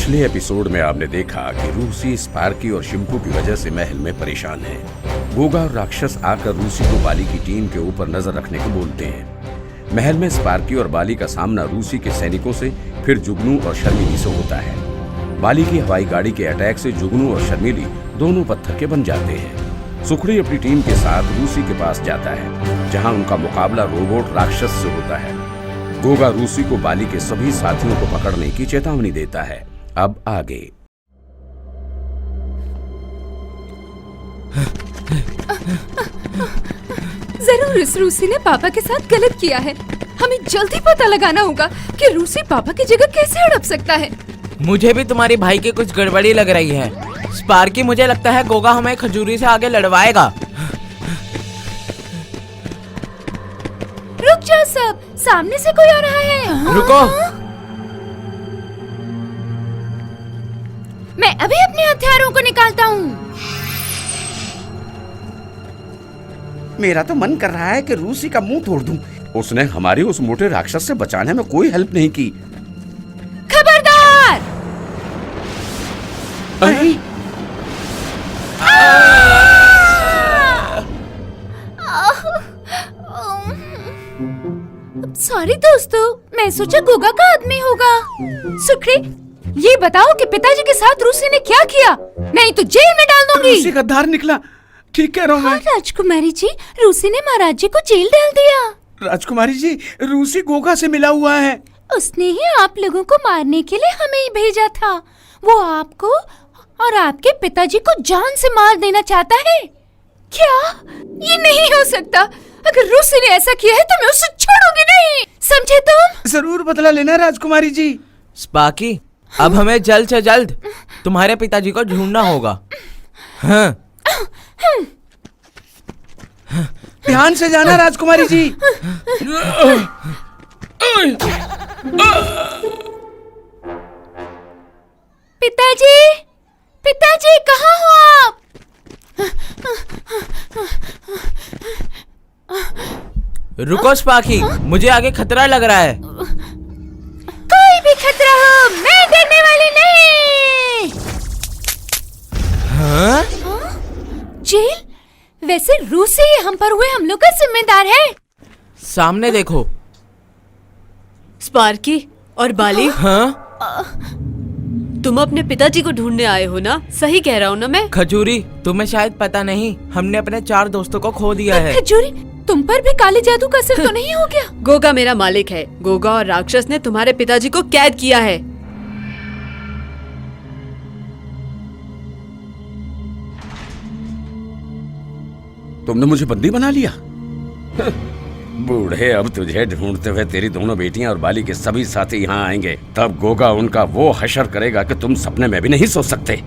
पिछले एपिसोड में आपने देखा कि रूसी स्पार्की और शिम्पू की वजह से महल में परेशान है। गोगा और राक्षस आकर रूसी को बाली की टीम के ऊपर नजर रखने को बोलते हैं। महल में स्पार्की और बाली का सामना रूसी के सैनिकों से, फिर जुगनू और शर्मिली से होता है। बाली की हवाई गाड़ी के अटैक से जुगनू और शर्मिली दोनों पत्थर के बन जाते हैं। सुखड़ी अपनी टीम के साथ रूसी के पास जाता है, जहां उनका मुकाबला रोबोट राक्षस से होता है। गोगा रूसी को बाली के सभी साथियों को पकड़ने की चेतावनी देता है। अब आगे। जरूर इस रूसी ने पापा के साथ गलत किया है। हमें जल्दी पता लगाना होगा कि रूसी पापा की जगह कैसे हड़प सकता है। मुझे भी तुम्हारी भाई की कुछ गड़बड़ी लग रही है। स्पार्की, मुझे लगता है गोगा हमें खजूरी से आगे लड़वाएगा। रुक जाओ सब, सामने से कोई आ रहा है। रुको। मैं अभी अपने हथियारों को निकालता हूँ। मेरा तो मन कर रहा है कि रूसी का मुंह तोड़ दूं। उसने हमारे उस मोटे राक्षस से बचाने में कोई हेल्प नहीं की। खबरदार! सॉरी दोस्तों, मैं सोचा गोगा का आदमी होगा। सुखड़ी, ये बताओ कि पिताजी के साथ रूसी ने क्या किया? नहीं तो जेल में डाल दूंगी। रूसी गद्दार निकला। ठीक कह रहा हूँ मैं। राजकुमारी जी, रूसी ने महाराज जी को जेल डाल दिया। राजकुमारी जी, रूसी गोगा से मिला हुआ है। उसने ही आप लोगों को मारने के लिए हमें ही भेजा था। वो आपको और आपके पिताजी को जान से मार देना चाहता है। क्या? ये नहीं हो सकता। अगर रूसी ने ऐसा किया है तो मैं उसे छोड़ूंगी नहीं। समझे तुम? जरूर बदला लेना राजकुमारी जी। स्पार्की, अब हमें जल्द से जल्द तुम्हारे पिताजी को ढूंढना होगा। हाँ। ध्यान से जाना राजकुमारी जी। पिताजी, पिताजी कहाँ हो आप? रुको स्पार्की, मुझे आगे खतरा लग रहा है। कोई भी खतरा हो, मैं डरने वाली नहीं। हाँ? जेल? वैसे रूसी ही हम पर हुए हमलों का जिम्मेदार है। सामने देखो। स्पार्की और बाली, हाँ? तुम अपने पिताजी को ढूंढने आए हो ना? सही कह रहा हूँ ना मैं? खजूरी, तुम्हें शायद पता नहीं, हमने अपने 4 दोस्तों को खो दिया है। खजूरी, तुम पर भी काले जादू का असर तो नहीं हो गया? गोगा मेरा मालिक है। गोगा और राक्षस ने तुम्हारे पिताजी को कैद किया है। तुमने मुझे बंदी बना लिया? बूढ़े, अब तुझे ढूंढते हुए तेरी दोनों बेटियां और बाली के सभी साथी यहाँ आएंगे। तब गोगा उनका वो हशर करेगा कि तुम सपने में भी नहीं सोच सकते।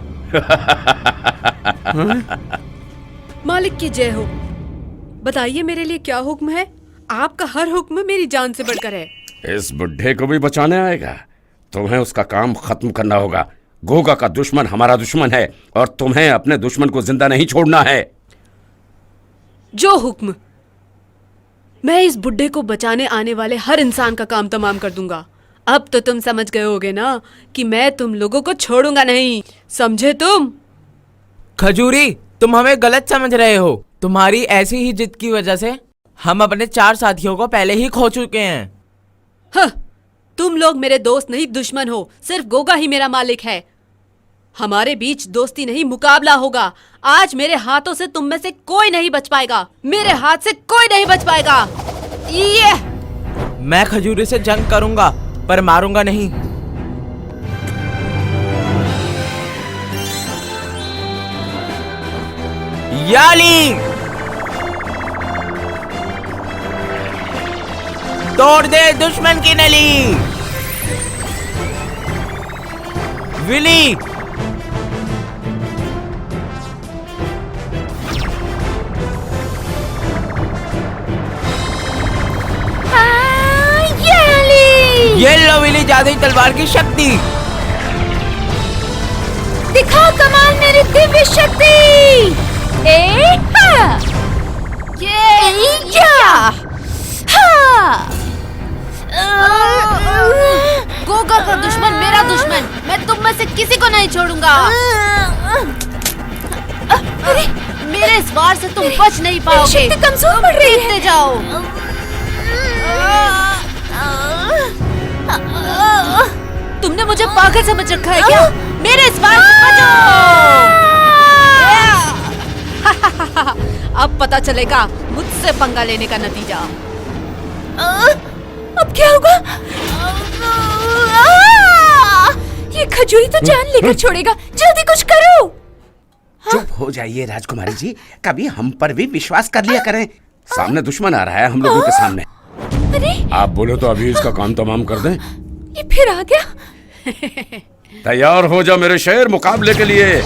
मालिक की जय हो। बताइए मेरे लिए क्या हुक्म है? आपका हर हुक्म मेरी जान से बढ़कर है। इस बुढ़े को भी बचाने आएगा? तुम्हें उसका काम खत्म करना होगा। गोगा का दुश्मन हमारा दुश्मन है और तुम्हें अपने दुश्मन को जिंदा नहीं छोड़ना है। जो हुक्म। मैं इस बुड्ढे को बचाने आने वाले हर इंसान का काम तमाम कर दूंगा। अब तो तुम समझ गए होगे ना कि मैं तुम लोगों को छोड़ूंगा नहीं। समझे तुम? खजूरी, तुम हमें गलत समझ रहे हो। तुम्हारी ऐसी ही जिद की वजह से हम अपने 4 साथियों को पहले ही खो चुके हैं। हाँ, तुम लोग मेरे दोस्त नहीं, दुश्मन हो। सिर्फ गोगा ही मेरा मालिक है। हमारे बीच दोस्ती नहीं, मुकाबला होगा। आज मेरे हाथों से तुम में से कोई नहीं बच पाएगा। मेरे हाथ से कोई नहीं बच पाएगा। ये मैं खजूरी से जंग करूंगा, पर मारूंगा नहीं। याली, तोड़ दे दुश्मन की नली। विली, ये लो विली, जादुई तलवार की शक्ति। दिखाओ कमाल मेरी दिव्य शक्ति। गोगा का दुश्मन मेरा दुश्मन। मैं तुम में से नहीं छोड़ूंगा। अरे मेरे इस वार से तुम बच नहीं पाओगे। शक्ति कमजोर पड़ रही है। जीतते जाओ। तुमने मुझे पागल समझ रखा है क्या? मेरे इस वार से बचो। अब पता चलेगा मुझसे पंगा लेने का नतीजा। अब क्या होगा? ये खजूरी तो जान लेकर छोड़ेगा। जल्दी कुछ करो। चुप हो जाइए राजकुमारी जी, कभी हम पर भी विश्वास कर लिया करें। सामने दुश्मन आ रहा है हम लोगों के सामने। अरे आप बोलो तो अभी इसका काम तमाम कर दें। ये फिर आ गया। तैयार हो जा मेरे शेर, मुकाबले के लिए।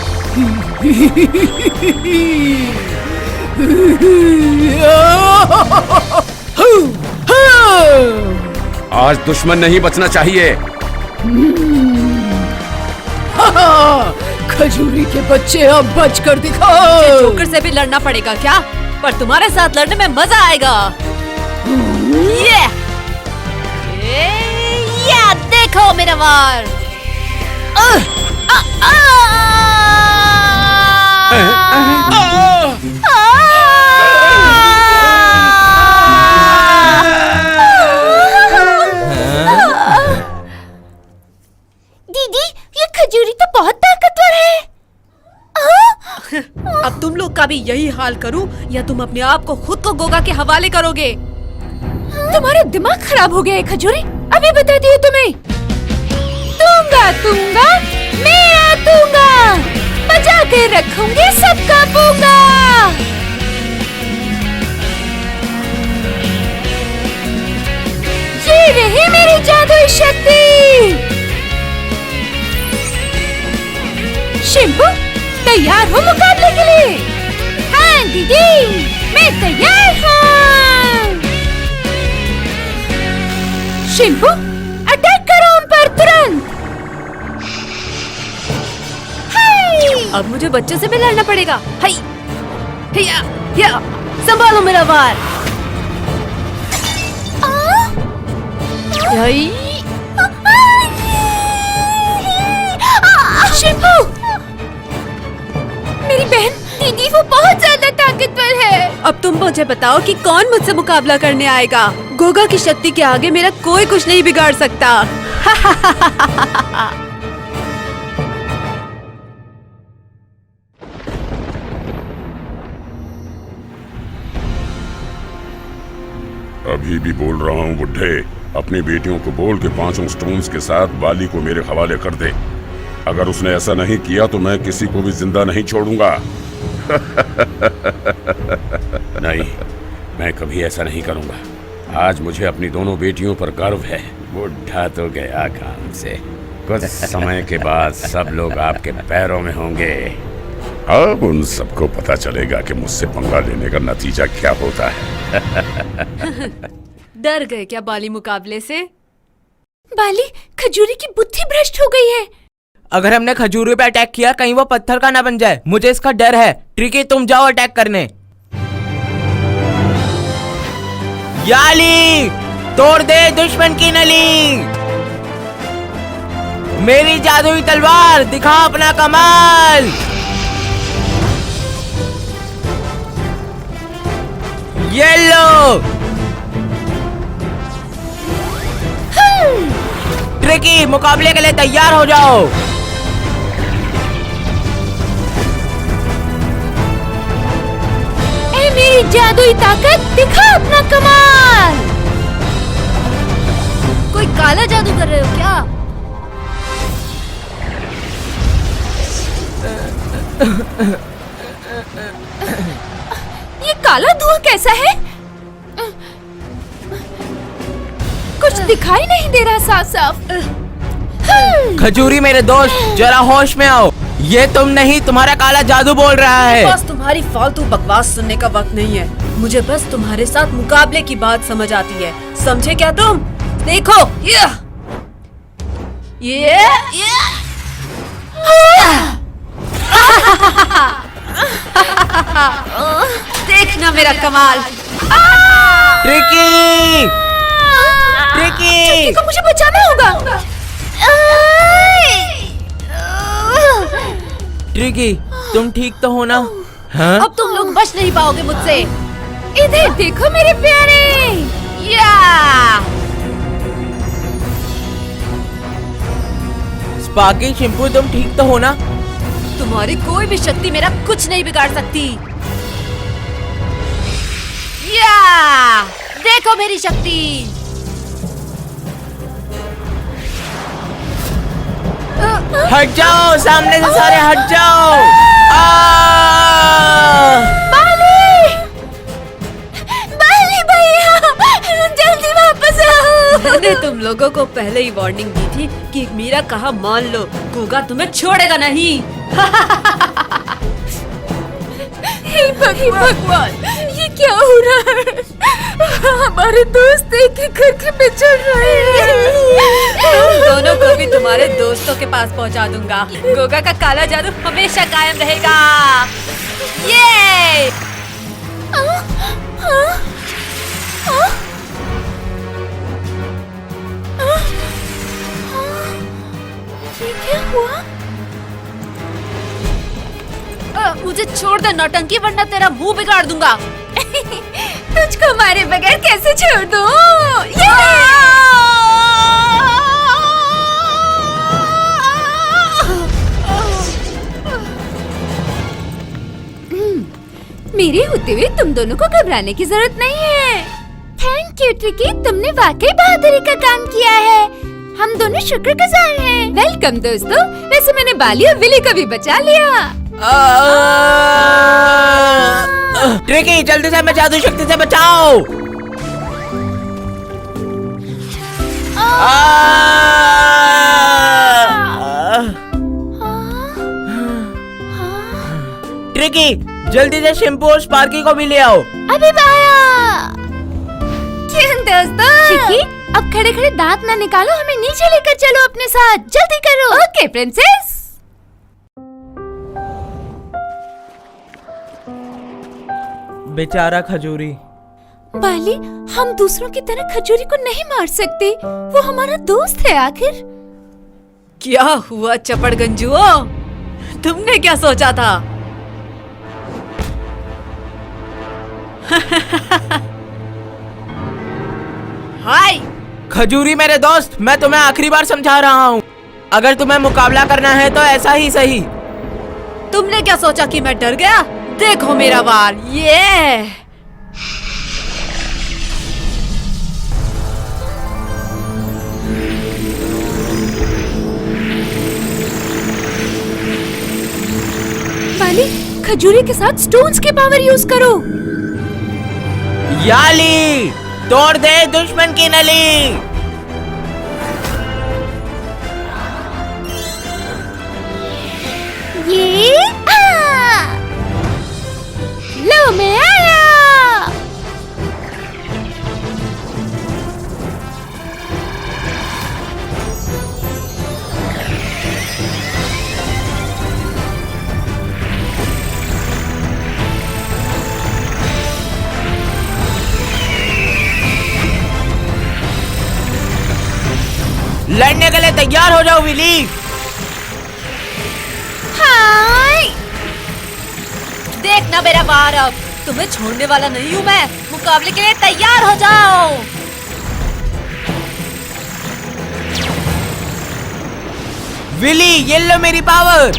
आज दुश्मन नहीं बचना चाहिए। खजूरी के बच्चे अब बच कर दिखाओ। मुझे जोकर से भी लड़ना पड़ेगा क्या? पर तुम्हारे साथ लड़ने में मजा आएगा। ये देखो मेरा वार। दीदी, ये खजूरी तो बहुत ताकतवर है। अब तुम लोग का भी यही हाल करूं या तुम अपने आप को खुद को गोगा के हवाले करोगे? तुम्हारा दिमाग खराब हो गया है खजूरी। अभी बताती हूँ तुम्हें। दूंगा दूंगा मेरा दूंगा, बचा के रखूंगी सबका पूंगा। ये रही मेरी जादुई शक्ति। शिंपू, तैयार हो मुकाबले के लिए? हाँ दीदी, मैं तैयार हूँ। शिंपू, अटैक करो उन पर तुरंत। अब मुझे बच्चे से भी लड़ना पड़ेगा। हाय, या, संभालो मेरा वार। शिंपू, मेरी बहन दीदी वो बहुत ज्यादा ताकतवर है। अब तुम मुझे बताओ कि कौन मुझसे मुकाबला करने आएगा? गोगा की शक्ति के आगे मेरा कोई कुछ नहीं बिगाड़ सकता। अभी भी बोल रहा हूँ बुड्ढे, अपनी बेटियों को बोल के 5 स्टोन्स के साथ बाली को मेरे हवाले कर दे। अगर उसने ऐसा नहीं किया तो मैं किसी को भी जिंदा नहीं छोड़ूंगा। नहीं, मैं कभी ऐसा नहीं करूंगा। आज मुझे अपनी दोनों बेटियों पर गर्व है। बुढ़ा तो गया काम से, कुछ समय के बाद सब लोग आपके पैरों में होंगे। अब उन सबको पता चलेगा कि मुझसे पंगा लेने का नतीजा क्या होता है। डर गए क्या बाली मुकाबले से? बाली, खजूरी की बुद्धि भ्रष्ट हो गई है। अगर हमने खजूरी पे अटैक किया कहीं वो पत्थर का ना बन जाए, मुझे इसका डर है। ट्रिकी, तुम जाओ अटैक करने। याली, तोड़ दे दुश्मन की नली। मेरी जादुई तलवार, दिखा अपना कमाल। ये लो। ट्रिकी, मुकाबले के लिए तैयार हो जाओ। ए मेरी जादुई ताकत, दिखा अपना कमाल। कोई काला जादू कर रहे हो क्या? ये काला धुआं कैसा है? कुछ दिखाई नहीं दे रहा साफ साफ। खजूरी मेरे दोस्त, जरा होश में आओ। ये तुम नहीं, तुम्हारा काला जादू बोल रहा है। बस तुम्हारी फालतू बकवास सुनने का वक्त नहीं है। मुझे बस तुम्हारे साथ मुकाबले की बात समझ आती है, समझे क्या तुम? देखो, ये देखना मेरा कमाल। ट्रिकी, ट्रिकी, को मुझे बचाना होगा। ट्रिकी, तुम ठीक तो हो ना? हाँ? अब तुम लोग बच नहीं पाओगे मुझसे। इधर देखो मेरे प्यारे। या स्पार्की, शिम्पू, तुम ठीक तो हो ना? तुम्हारी कोई भी शक्ति मेरा कुछ नहीं बिगाड़ सकती। या देखो मेरी शक्ति। हट जाओ, सामने से सारे हट जाओ। बाली भैया, जल्दी वापस आओ। मैंने तुम लोगों को पहले ही वार्निंग दी थी कि मेरा कहा मान लो, गोगा तुम्हें छोड़ेगा नहीं। हे भगवान, ये क्या हो रहा है? हमारे दोस्त एक ही घर के में चल रहे हैं। तुम दोनों को भी तुम्हारे दोस्तों के पास पहुंचा दूंगा। गोगा का काला जादू हमेशा कायम रहेगा। ये ये क्या हुआ? मुझे छोड़ दे नौटंकी, वरना तेरा मुंह बिगाड़ दूंगा। तुझको मारे बगैर कैसे छोड़ दूं? मेरे होते हुए तुम दोनों को घबराने की जरूरत नहीं है। थैंक यू ट्रिकी, तुमने वाकई बहादुरी का काम किया है। हम दोनों शुक्रगुजार हैं। वेलकम दोस्तों। वैसे मैंने बाली और विली को भी बचा लिया। ट्रिकी, जल्दी से हमें जादू शक्ति से बचाओ। ट्रिकी, जल्दी से शिम्पू और स्पार्की को भी ले आओ। अभी आया। क्यों दोस्तों? ट्रिकी, अब खड़े खड़े दांत ना निकालो, हमें नीचे लेकर चलो अपने साथ। जल्दी करो। Okay princess. बेचारा खजूरी। बाली, हम दूसरों की तरह खजूरी को नहीं मार सकते। वो हमारा दोस्त है आखिर। क्या हुआ चपड़ गंजुओ, तुमने क्या सोचा था? हाय खजूरी मेरे दोस्त, मैं तुम्हें आखिरी बार समझा रहा हूँ। अगर तुम्हें मुकाबला करना है तो ऐसा ही सही। तुमने क्या सोचा कि मैं डर गया? देखो मेरा वार। ये बाली, खजूरी के साथ स्टोन्स की पावर यूज करो। याली, तोड़ दे दुश्मन की नली। ये लो, मैं आया। लड़ने के लिए तैयार हो जाओ विली। हाय, देखना मेरा वार। अब तुम्हें छोड़ने वाला नहीं हूँ मैं। मुकाबले के लिए तैयार हो जाओ। विली, ये लो मेरी पावर।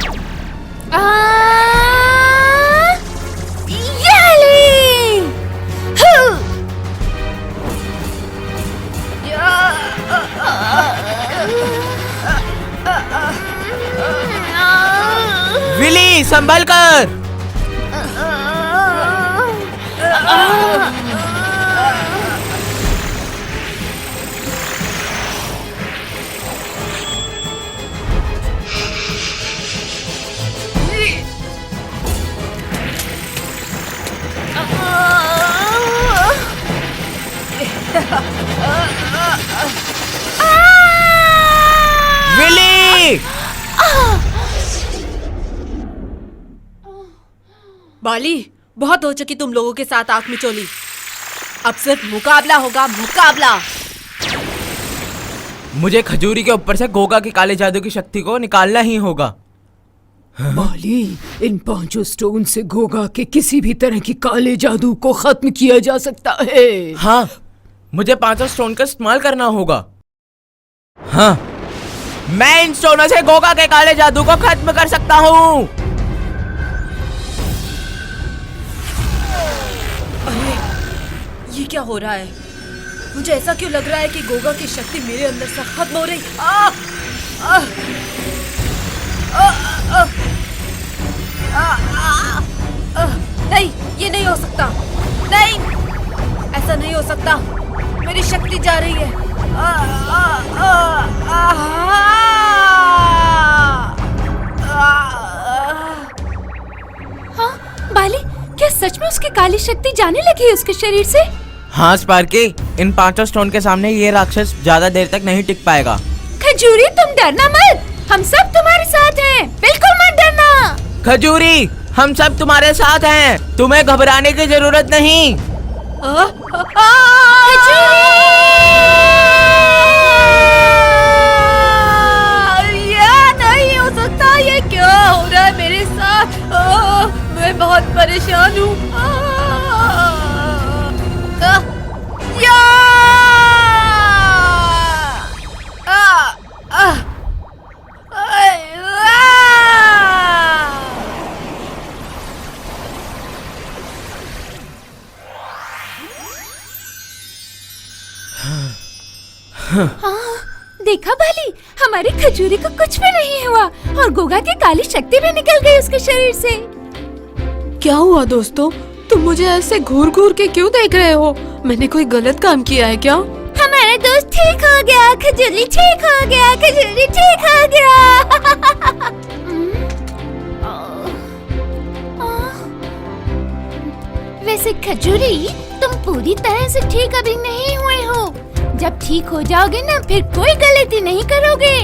याली, हू। विली, संभल कर। विली, बाली, बहुत हो चुकी तुम लोगों के साथ आंख मिचोली। अब सिर्फ मुकाबला होगा, मुकाबला। मुझे खजूरी के ऊपर से गोगा की काले जादू की शक्ति को निकालना ही होगा। बाली, इन 5 स्टोन से गोगा के किसी भी तरह की काले जादू को खत्म किया जा सकता है। हाँ, मुझे 5 स्टोन का इस्तेमाल करना होगा। हाँ, मैं इन स्टोनों से गोगा के काले जादू को खत्म कर सकता हूँ। अरे, ये क्या हो रहा है? मुझे ऐसा क्यों लग रहा है कि गोगा की शक्ति मेरे अंदर से खत्म हो रही? नहीं, ये नहीं हो सकता। नहीं, ऐसा नहीं हो सकता। मेरी शक्ति जा रही है। हाँ बाली, क्या सच में उसकी काली शक्ति जाने लगी है उसके शरीर से? हाँ स्पार्की, इन 5 स्टोन के सामने ये राक्षस ज्यादा देर तक नहीं टिक पाएगा। खजूरी, तुम डरना मत, हम सब तुम्हारे साथ हैं, बिल्कुल मत डरना। खजूरी, हम सब तुम्हारे साथ हैं, तुम्हें घबराने की जरूरत नहीं। ये नहीं हो सकता। ये क्या हो रहा है मेरे साथ? मैं बहुत परेशान हूँ। देखा बाली, हमारी खजूरी को कुछ भी नहीं हुआ और गोगा की काली शक्ति भी निकल गई उसके शरीर से। क्या हुआ दोस्तों? तुम मुझे ऐसे घूर घूर के क्यों देख रहे हो? मैंने कोई गलत काम किया है क्या? हमारा दोस्त ठीक हो गया, खजूरी ठीक हो गया, खजूरी ठीक हो गया। वैसे खजूरी, तुम पूरी तरह से ठीक अभी नहीं हुए हो। जब ठीक हो जाओगे ना, फिर कोई गलती नहीं करोगे।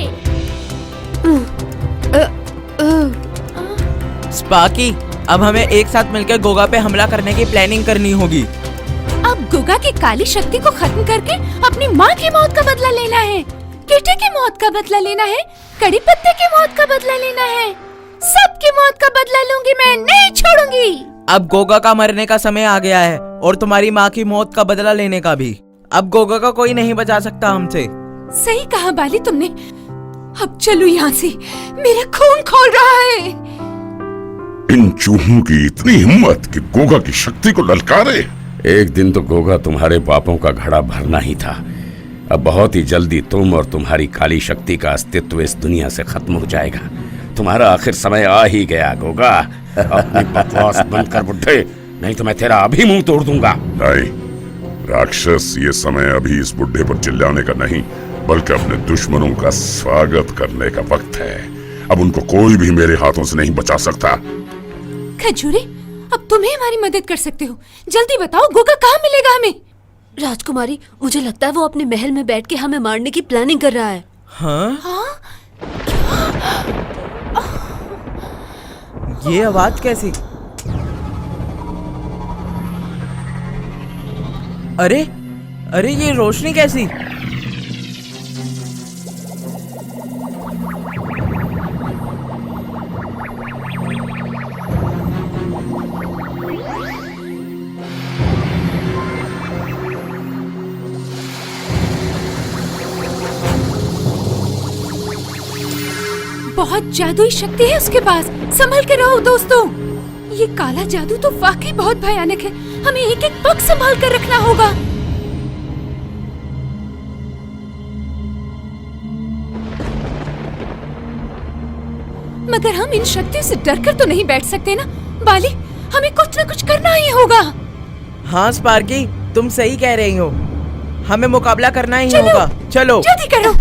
स्पार्की, अब हमें एक साथ मिलकर गोगा पे हमला करने की प्लानिंग करनी होगी। अब गोगा की काली शक्ति को खत्म करके अपनी माँ की मौत का बदला लेना है, किटी की मौत का बदला लेना है, कड़ी पत्ते की मौत का बदला लेना है। सबकी मौत का बदला लूंगी मैं, नहीं छोड़ूंगी। अब गोगा का मरने का समय आ गया है और तुम्हारी माँ की मौत का बदला लेने का भी। अब गोगा का कोई नहीं बचा सकता हमसे। सही कहा बाली तुमने। अब चलो यहाँ से, मेरा खून खौल रहा है। इन चूहों की इतनी हिम्मत कि गोगा की शक्ति को ललकारे। एक दिन तो गोगा तुम्हारे पापों का घड़ा भरना ही था। अब बहुत ही जल्दी तुम और तुम्हारी काली शक्ति का अस्तित्व इस दुनिया से खत्म हो जाएगा। तुम्हारा आखिर समय आ ही गया गोगा। अपनी बकवास बंद कर बुड्ढे, नहीं तो मैं तेरा अभी मुंह तोड़ दूंगा। नहीं राक्षस, ये समय अभी इस बुड्ढे पर चिल्लाने का नहीं, बल्कि अपने दुश्मनों का स्वागत करने का वक्त है। अब उनको कोई भी मेरे हाथों से नहीं बचा सकता। खजूरी, अब तुम्हें हमारी मदद कर सकते हो। जल्दी बताओ, गोगा कहाँ मिलेगा हमें? राजकुमारी, मुझे लगता है वो अपने महल में बैठ के हमें मारने की प्लानिंग कर रहा है। हाँ? हाँ? ये आवाज कैसी? अरे अरे, ये रोशनी कैसी? बहुत जादुई शक्ति है उसके पास, संभल के रहो दोस्तों। ये काला जादू तो वाकई बहुत भयानक है, हमें एक एक पग संभाल कर रखना होगा। मगर हम इन शक्तियों से डरकर तो नहीं बैठ सकते ना बाली, हमें कुछ न कुछ करना ही होगा। हाँ स्पार्की, तुम सही कह रही हो, हमें मुकाबला करना ही चलो, होगा। चलो जल्दी करो।